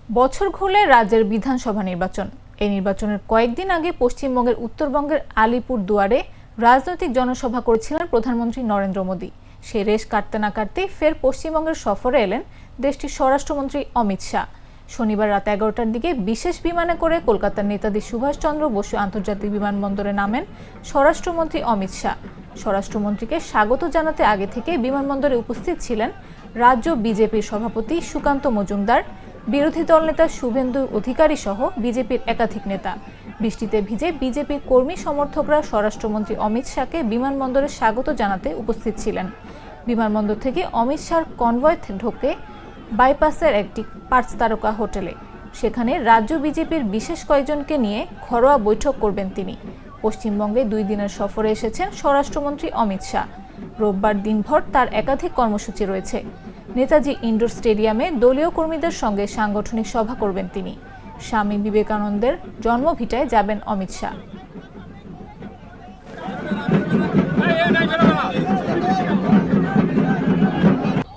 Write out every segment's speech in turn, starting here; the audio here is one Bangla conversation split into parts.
বছর ঘুরলে রাজ্যের বিধানসভা নির্বাচন। এই নির্বাচনের কয়েকদিন আগে পশ্চিমবঙ্গের উত্তরবঙ্গের আলিপুর দুয়ারে রাজনৈতিক জনসভা করেছিলেন প্রধানমন্ত্রী নরেন্দ্র মোদী। সে রেশ কাটতে না কাটতেই ফের পশ্চিমবঙ্গের সফরে এলেন দেশটির স্বরাষ্ট্রমন্ত্রী অমিত শাহ। শনিবার রাত 11টার দিকে বিশেষ বিমানে করে কলকাতার নেতাজি সুভাষচন্দ্র বসু আন্তর্জাতিক বিমানবন্দরে নামেন স্বরাষ্ট্রমন্ত্রী অমিত শাহ। স্বরাষ্ট্রমন্ত্রীকে স্বাগত জানাতে আগে থেকে বিমানবন্দরে উপস্থিত ছিলেন রাজ্য বিজেপির সভাপতি সুকান্ত মজুমদার, বিরোধী দলনেতা শুভেন্দু অধিকারী সহ বিজেপির একাধিক নেতা। বৃষ্টিতে ভিজে বিজেপির কর্মী সমর্থকরা স্বরাষ্ট্রমন্ত্রী অমিত শাহকে বিমানবন্দরে স্বাগত জানাতে উপস্থিত ছিলেন। বিমানবন্দর থেকে অমিত শাহর কনভয় ঢোকে বাইপাসের একটি 5 তারকা হোটেলে। সেখানে রাজ্য বিজেপির বিশেষ কয়েকজনকে নিয়ে ঘরোয়া বৈঠক করবেন তিনি। পশ্চিমবঙ্গে 2 দিনের সফরে এসেছেন স্বরাষ্ট্রমন্ত্রী অমিত শাহ। রোববার দিনভর তার একাধিক কর্মসূচি রয়েছে। নেতাজি ইন্ডোর স্টেডিয়ামে দলীয় কর্মীদের সঙ্গে সাংগঠনিক সভা করবেন তিনি। স্বামী বিবেকানন্দের জন্মভিটায় যাবেন অমিত শাহ।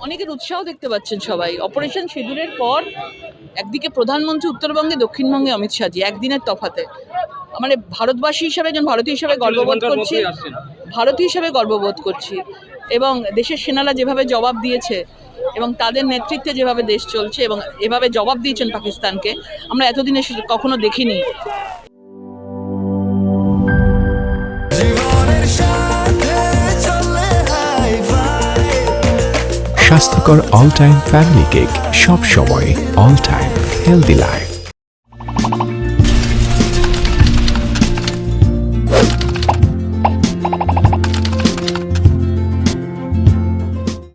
অনেকের উৎসাহ দেখতে পাচ্ছেন সবাই। অপারেশন সিঁদুরের পর একদিকে প্রধানমন্ত্রী উত্তরবঙ্গে, দক্ষিণবঙ্গে অমিত শাহজি, একদিনের তফাতে। মানে ভারতবাসী হিসাবে, একজন ভারতীয় হিসাবে গর্ববোধ করছি, ভারতীয় হিসাবে গর্ববোধ করছি। এবং দেশের সেনারা যেভাবে জবাব দিয়েছে এবং তাদের নেতৃত্বে যেভাবে দেশ চলছে এবং এভাবে জবাব দিয়েছেন পাকিস্তানকে, আমরা এতদিনে কখনো দেখিনি। স্বাস্থ্যকর অল টাইম ফ্যামিলি কেক, সব সময় অল টাইম হেলদি লাইফ।